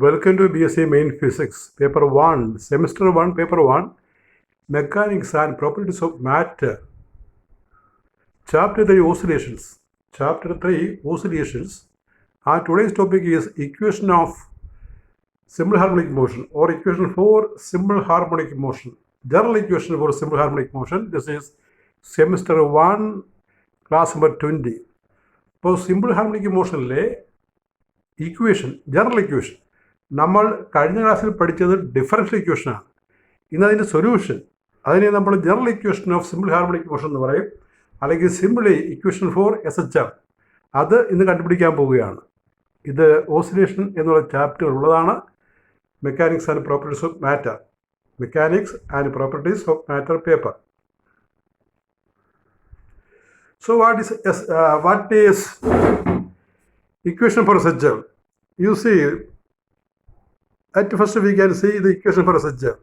Welcome to BSc Main Physics, Paper 1, Semester 1, Paper 1, Mechanics and Properties of Matter. Chapter 3, Oscillations. Chapter 3, Oscillations. And today's topic is equation of simple harmonic motion or equation for simple harmonic motion. General equation for simple harmonic motion. This is Semester 1, class number 20. For simple harmonic motion, equation, general equation. നമ്മൾ കഴിഞ്ഞ ക്ലാസ്സിൽ പഠിച്ചത് differential ഇക്വേഷനാണ്. ഇന്ന് അതിൻ്റെ solution, അതിനെ നമ്മൾ general equation of simple harmonic motion എന്ന് പറയും, അല്ലെങ്കിൽ സിമ്പിളി ഇക്വേഷൻ ഫോർ SHM. അത് ഇന്ന് കണ്ടുപിടിക്കാൻ പോവുകയാണ്. ഇത് ഓസിലേഷൻ എന്നുള്ള ചാപ്റ്റർ ഉള്ളതാണ്. Mechanics and properties of matter, mechanics and properties of matter paper. So what is equation for SHM? You see, at first we can see the equation for SHM.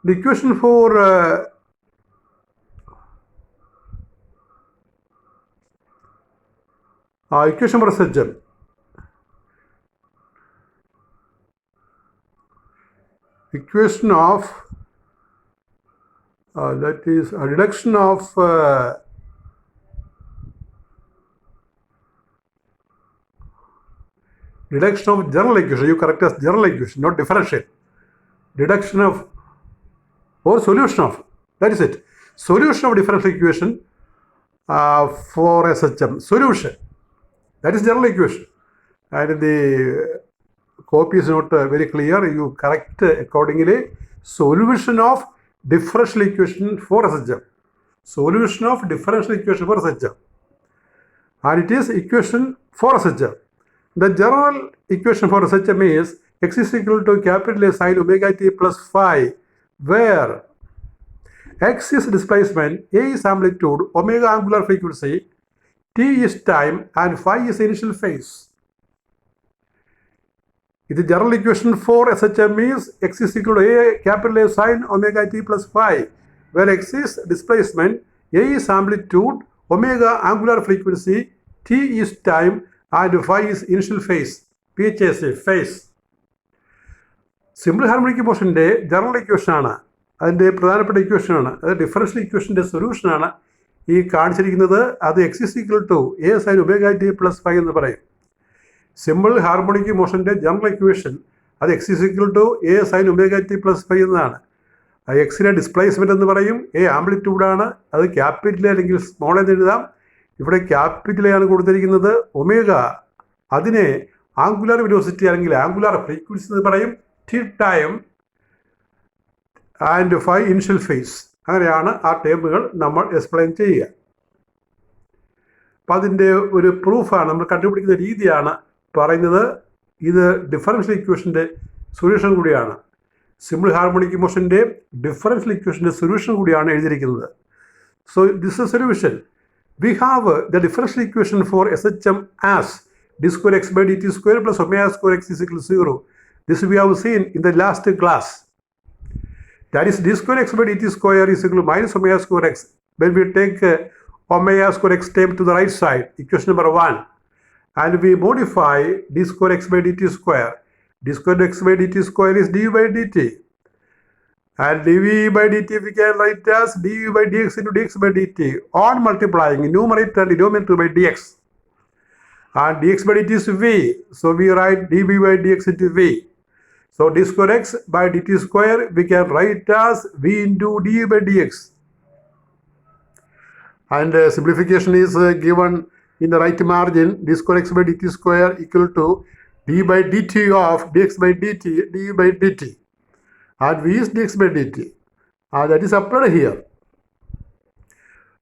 The equation for equation for SHM. Equation of that is a reduction of reduction of general equation. You correct as general equation, not differential. Reduction of or solution of, that is it. Solution of differential equation for SHM. Solution, that is general equation. And the copy is not very clear. You correct accordingly. Solution of differential equation for SHM. Solution of differential equation for SHM. And it is equation for SHM. The general equation for SHM is x is equal to capital A sin omega t plus phi, where x is displacement, A is amplitude, omega angular frequency, t is time, and phi is initial phase. The general equation for SHM is x is equal to A capital A sin omega t plus phi, where x is displacement, A is amplitude, omega angular frequency, t is time, and phi is initial phase, PHS phase. Simple harmonic മോഷൻ്റെ general ഇക്വേഷനാണ്, അതിൻ്റെ പ്രധാനപ്പെട്ട ഇക്വേഷനാണ്. അത് differential ഇക്വേഷൻ്റെ സൊല്യൂഷനാണ് ഈ കാണിച്ചിരിക്കുന്നത്. അത് x is equal to A sin omega t plus phi എന്ന് പറയും. സിമ്പിൾ ഹാർമോണിക് മോഷൻ്റെ ജനറൽ ഇക്വേഷൻ അത് x is equal to A sin omega t plus phi എന്നതാണ്. എക്സിനെ ഡിസ്പ്ലേസ്മെൻറ്റ് എന്ന് പറയും, A ആംപ്ലിറ്റ്യൂഡാണ്, അത് ക്യാപിറ്റൽ അല്ലെങ്കിൽ സ്മോൾ എന്ന് എഴുതാം. ഇവിടെ ക്യാപിറ്റലാണ് കൊടുത്തിരിക്കുന്നത്. ഒമേഗ അതിനെ ആംഗുലാർ വെലോസിറ്റി അല്ലെങ്കിൽ ആംഗുലാർ ഫ്രീക്വൻസി എന്ന് പറയും. T time and phi initial phase. അങ്ങനെയാണ് ആ ടേമുകൾ നമ്മൾ എക്സ്പ്ലെയിൻ ചെയ്യുക. അപ്പം അതിൻ്റെ ഒരു പ്രൂഫാണ്, നമ്മൾ കണ്ടുപിടിക്കുന്ന രീതിയാണ് പറയുന്നത്. ഇത് ഡിഫറൻഷ്യൽ ഇക്വേഷൻ്റെ സൊല്യൂഷൻ കൂടിയാണ്. സിമ്പിൾ ഹാർമോണിക് മോഷൻ്റെ ഡിഫറൻഷ്യൽ ഇക്വേഷൻ്റെ സൊല്യൂഷൻ കൂടിയാണ് എഴുതിയിരിക്കുന്നത്. So this is solution. We have the differential equation for SHM as d square x by dt square plus omega square x is equal to 0. This we have seen in the last class. That is d square x by dt square is equal to minus omega square x. When we take omega square x term to the right side, equation number 1, and we modify d square x by dt square. D square x by dt square is du by dt. And dv by dt we can write as du by dx into dx by dt on multiplying numerator and denominator by dx. And dx by dt is v, so we write dv by dx into v. So d square x by dt square we can write as v into du by dx. And simplification is given in the right margin. D square x by dt square equal to d by dt of dx by dt du by dt. And v is dx by dt. That is applied here.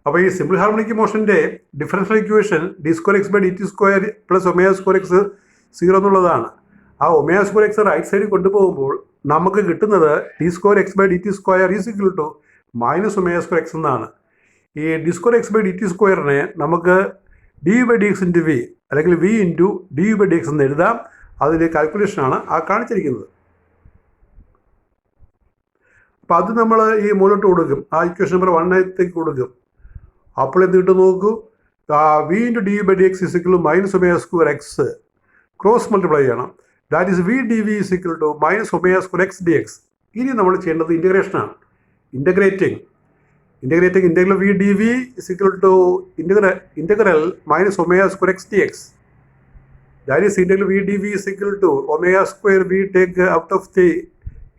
അപ്പോൾ ഈ simple harmonic മോഷൻ്റെ differential equation d square x by d t square plus omega square x 0 എന്നുള്ളതാണ്. ആ omega square X right സൈഡിൽ കൊണ്ടുപോകുമ്പോൾ നമുക്ക് കിട്ടുന്നത് d square x by d t square is equal to minus omega square x എന്നാണ്. ഈ d square x by d t സ്ക്വയറിനെ നമുക്ക് d by d x into v അല്ലെങ്കിൽ v into d by d x എന്ന് എഴുതാം. അതിൻ്റെ കാൽക്കുലേഷനാണ് ആ കാണിച്ചിരിക്കുന്നത്. അപ്പോൾ അത് നമ്മൾ ഈ മുകളിലോട്ട് കൊടുക്കും, ആ ഇക്വേഷൻ നമ്പർ 1 കൊടുക്കും. അപ്പോൾ എന്ത് കിട്ടും നോക്കൂ. V into d by d x is equal to minus omega square x cross multiply ചെയ്യണം. That is v d v is equal to minus omega square x d x. ഇനി നമ്മൾ ചെയ്യേണ്ടത് ഇൻ്റഗ്രേഷനാണ്. Integrating integral v dv is equal to integral minus omega square x dx. That is integral v dv is equal to omega square v take out of the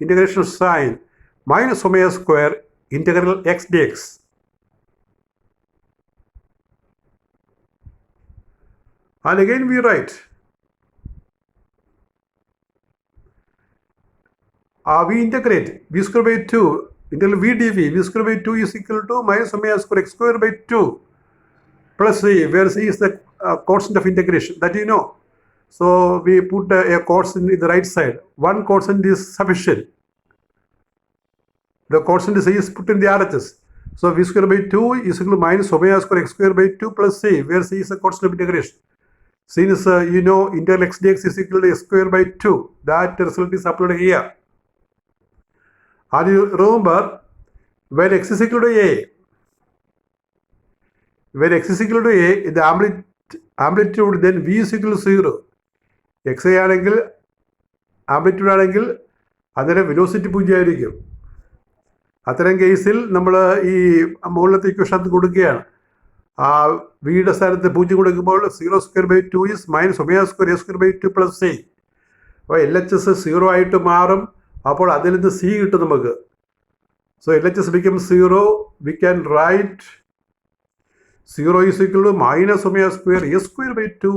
integration sign minus omega square integral x dx. And again we write we integrate v square by 2 integral v dv v square by 2 is equal to minus omega square x square by 2 plus c, where c is the constant of integration that you know. So we put a constant in the right side. One constant is sufficient. The constant c is put in the RHS. So v square by 2 is equal to minus omega square x square by 2 plus c, where c is the constant of integration. Since you know integral x dx is equal to x square by 2, that result is applied here. And you remember, when x is equal to a, the amplitude, then v is equal to 0. x ആണെങ്കിൽ amplitude ആണെങ്കിൽ അന്നേരം velocity 0 ആയിരിക്കും. അത്തരം കേസിൽ നമ്മൾ ഈ മുകളിലത്തെ equation കൊടുക്കുകയാണ്. വിയുടെ സ്ഥാനത്ത് 0 കൊടുക്കുമ്പോൾ 0 square by 2 is minus omega square A square by 2 plus C. അപ്പോൾ LHS 0 ആയിട്ട് മാറും. അപ്പോൾ അതിൽ നിന്ന് സി കിട്ടും നമുക്ക്. So LHS becomes 0. We can write 0 is equal to minus omega square a square by 2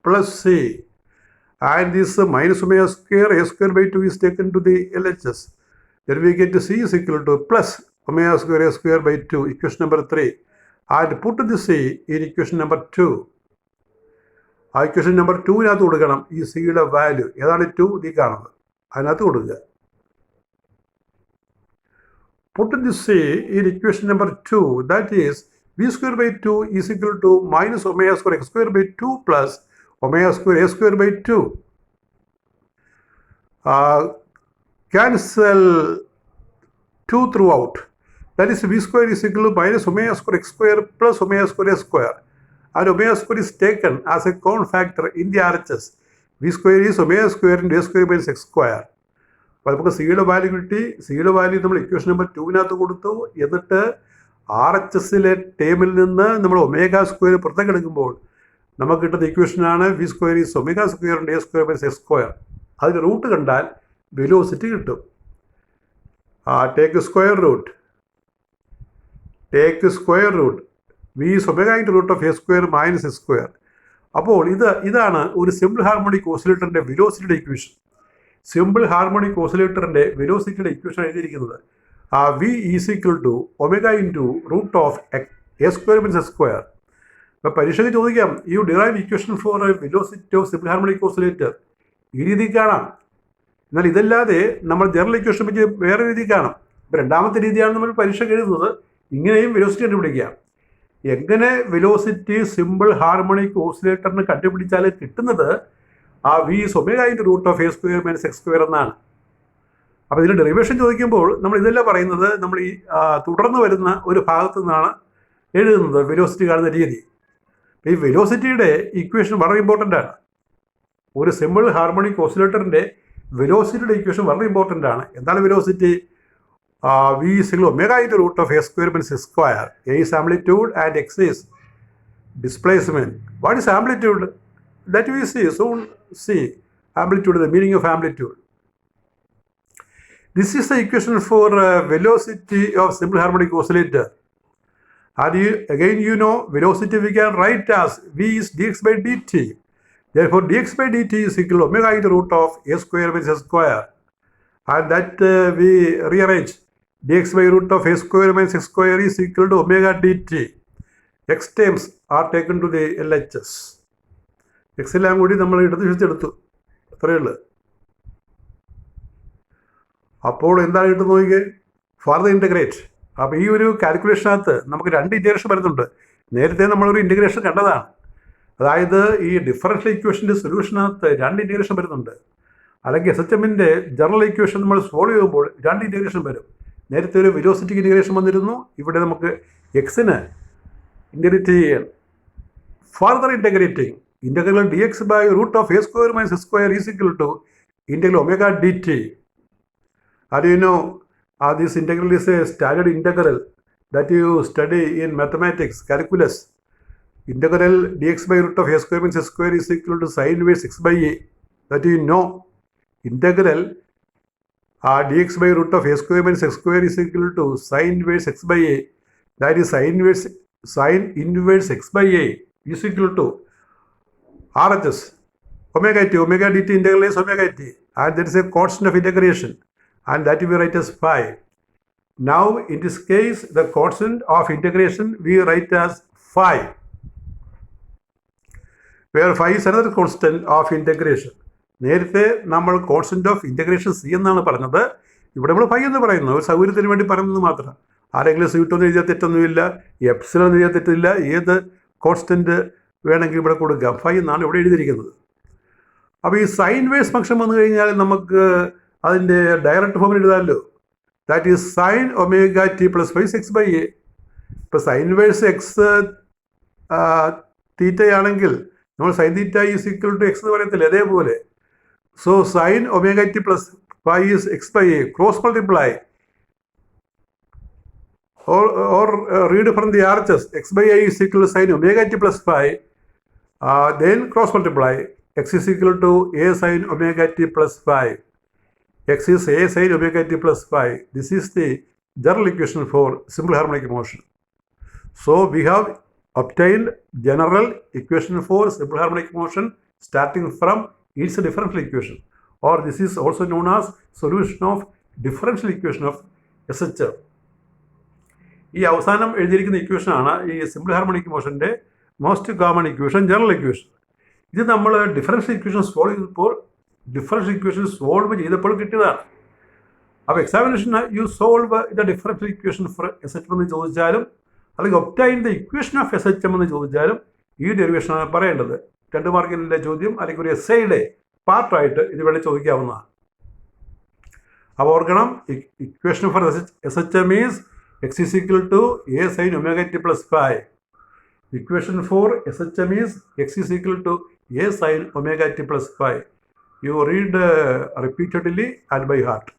plus c. And this minus omega square a square by 2 is taken to the LHS. Then we get to c is equal to plus omega square a square by 2, equation number 3. And put the c in equation number 2. Equation number 2-നകത്ത് കൊടുക്കണം ഈ സിയുടെ value. ഏതാണ് 2? ഈ കാണുന്നത്. അതിനകത്ത് കൊടുക്കുക. Put this c in equation number 2, that is v square by 2 is equal to minus omega square x square by 2 plus omega square a square by 2. Cancel 2 throughout. That is v square is equal to minus omega square x square plus omega square a square. And omega square is taken as a common factor in the RHS. v square is omega square into a square minus x square. അപ്പോൾ നമുക്ക് സിയുടെ value കിട്ടി. സിയുടെ value നമ്മൾ equation number 2-നകത്ത് കൊടുത്തു. എന്നിട്ട് RHSലെ ടേമിൽ നിന്ന് നമ്മൾ ഒമേഗ സ്ക്വയർ പുറത്തേക്ക് എടുക്കുമ്പോൾ നമുക്ക് കിട്ടുന്ന ഇക്വേഷനാണ് v square is omega square A square minus X square. അതിൻ്റെ റൂട്ട് കണ്ടാൽ വെലോസിറ്റി കിട്ടും. Take square root v is omega into root of A square minus X square. അപ്പോൾ ഇതാണ് ഒരു സിമ്പിൾ ഹാർമോണിക് ഓസിലേറ്ററിൻ്റെ വെലോസിറ്റിയുടെ ഇക്വേഷൻ. സിമ്പിൾ ഹാർമോണിക് ഓസിലേറ്ററിൻ്റെ വെലോസിറ്റിയുടെ ഇക്വേഷൻ എഴുതിയിരിക്കുന്നത് v is equal to omega into root of A square minus x square. അപ്പോൾ പരീക്ഷയ്ക്ക് ചോദിക്കാം you derive equation for velocity of simple harmonic oscillator. ഈ രീതിയിൽ കാണാം. എന്നാൽ ഇതല്ലാതെ നമ്മൾ ജനറൽ ഇക്വേഷൻ പറ്റി വേറെ രീതിയിൽ കാണാം. ഇപ്പോൾ രണ്ടാമത്തെ രീതിയാണ് നമ്മൾ പരീക്ഷയ്ക്ക് എഴുതുന്നത്. ഇങ്ങനെയും വെലോസിറ്റി കണ്ടുപിടിക്കാം. എങ്ങനെ വെലോസിറ്റി സിമ്പിൾ ഹാർമോണിക് ഓസിലേറ്ററിന് കണ്ടുപിടിച്ചാൽ കിട്ടുന്നത് V is omega into root of A square minus X square എന്നാണ്. അപ്പോൾ ഇതിൻ്റെ ഡെറിവേഷൻ ചോദിക്കുമ്പോൾ നമ്മൾ ഇതെല്ലാം പറയുന്നത് നമ്മൾ ഈ തുടർന്ന് വരുന്ന ഒരു ഭാഗത്തു നിന്നാണ് എഴുതുന്നത് വെലോസിറ്റി കാണുന്ന രീതി. ഈ വെലോസിറ്റിയുടെ ഇക്വേഷൻ വളരെ ഇമ്പോർട്ടൻ്റ് ആണ്. ഒരു സിമ്പിൾ ഹാർമോണിക് ഓസിലേറ്ററിൻ്റെ വെലോസിറ്റിയുടെ ഇക്വേഷൻ വളരെ ഇമ്പോർട്ടൻ്റ് ആണ്. എന്താണ് velocity? V is equal omega into root of A square minus X square. A is amplitude and X is displacement. What is amplitude? That we see, soon see amplitude, the meaning of amplitude. This is the equation for velocity of simple harmonic oscillator. And you know velocity we can write as v is dx by dt. Therefore dx by dt is equal to omega into root of a square minus a square. And that we rearrange. Dx by root of a square minus x square is equal to omega dt. X terms are taken to the LHS. എക്സെല്ലാം കൂടി നമ്മൾ ഇടതുവശത്തെടുത്തു. അത്രയേ ഉള്ളൂ. അപ്പോൾ എന്താണ് കിട്ടുന്നത് നോക്കിയേ? Further integrate. അപ്പോൾ ഈ ഒരു കാൽക്കുലേഷനകത്ത് നമുക്ക് 2 ഇൻ്റഗ്രേഷൻ വരുന്നുണ്ട്. നേരത്തെ നമ്മളൊരു ഇൻ്റഗ്രേഷൻ കണ്ടതാണ്. അതായത് ഈ ഡിഫറൻഷ്യൽ ഇക്വേഷൻ്റെ സൊല്യൂഷനകത്ത് 2 ഇൻ്റഗ്രേഷൻ വരുന്നുണ്ട്. അല്ലെങ്കിൽ SHMൻ്റെ ജനറൽ ഇക്വേഷൻ നമ്മൾ സോൾവ് ചെയ്യുമ്പോൾ 2 ഇൻ്റഗ്രേഷൻ വരും. നേരത്തെ ഒരു വെലോസിറ്റിക്ക് ഇൻ്റഗ്രേഷൻ വന്നിരുന്നു. ഇവിടെ നമുക്ക് എക്സിന് ഇൻ്റഗ്രേറ്റ് ചെയ്യാൻ further integrating integral dx by root of a square minus s square is equal to integral omega dt. And you know, this integral is a standard integral that you study in mathematics, calculus. Integral dx by root of a square minus s square is equal to sine inverse x by a. That you know. Integral dx by root of a square minus x square is equal to sine inverse x by a. That is sine inverse x by a is equal to RHS omega t. Omega dt integral is omega t, and there is a constant of integration, and that we write as phi. Now in this case, the constant of integration we write as phi, where phi is another constant of integration. നേരത്തെ നമ്മൾ constant of integration C എന്നാണ് പറഞ്ഞത്. ഇവിടെ നമ്മൾ pi എന്ന് പറയുന്നത് ഒരു സൗകര്യത്തിന് വേണ്ടി പറയുന്നത് മാത്രം. ആരെങ്കിലും സീറ്റൊന്നും എഴുതിയാൽ തെറ്റൊന്നുമില്ല, എപ്സിലൊന്നും എഴുതിയാൽ തെറ്റില്ല. ഏത് കോൺസ്റ്റന്റ് വേണമെങ്കിൽ ഇവിടെ കൊടുക്കാം. പൈ എന്നാണ് ഇവിടെ എഴുതിയിരിക്കുന്നത്. അപ്പോൾ ഈ സൈൻ വേഴ്സ് ഫംഗ്ഷൻ വന്നു കഴിഞ്ഞാൽ നമുക്ക് അതിൻ്റെ ഡയറക്റ്റ് ഫോമിൽ എഴുതാമല്ലോ. That is sine omega T plus five x by a. ഇപ്പോൾ സൈൻ വേഴ്സ് എക്സ് തീറ്റയാണെങ്കിൽ നമ്മൾ sine theta is equal to x എന്ന് പറയത്തില്ല, അതേപോലെ. So sin omega t plus phi is x by a, cross multiply or read from the RHS, x by a is equal to sin omega t plus phi, then cross multiply, x is equal to a sin omega t plus phi, x is a sin omega t plus phi. This is the general equation for simple harmonic motion. So we have obtained general equation for simple harmonic motion starting from its differential equation, or this is also known as solution of differential equation of SHM. ഈ അവസാനം എഴുതിയിരിക്കുന്ന ഇക്വേഷനാണ് ഈ simple harmonic മോഷൻ്റെ most common equation, general equation. ഇത് നമ്മൾ differential equation solve ചെയ്തപ്പോൾ കിട്ടിയതാണ്. അപ്പോൾ എക്സാമിനേഷന് you solve the differential equation for SHM എന്ന് ചോദിച്ചാലും അല്ലെങ്കിൽ obtain the equation of SHM എന്ന് ചോദിച്ചാലും ഈ ഡെറിവേഷനാണ് പറയേണ്ടത്. 2 മാർക്കിൻ്റെ ചോദ്യം അല്ലെങ്കിൽ ഒരു എസ്സേയുടെ പാർട്ടായിട്ട് ഇത് വേണ്ടി ചോദിക്കാവുന്നതാണ്. അപ്പോൾ ഓർക്കണം, equation for SHM is X is equal to A sine omega T plus phi. Equation for SHM is X is equal to A sine omega T plus phi. You read repeatedly and by heart.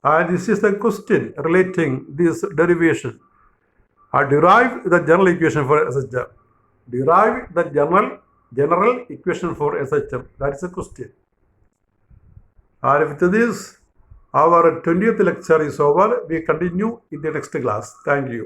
And this is the question relating this derivation. Derive the general equation for SHM. Derive the general equation for SHM. That is the question. And with this, our 20th lecture is over. We continue in the next class. Thank you.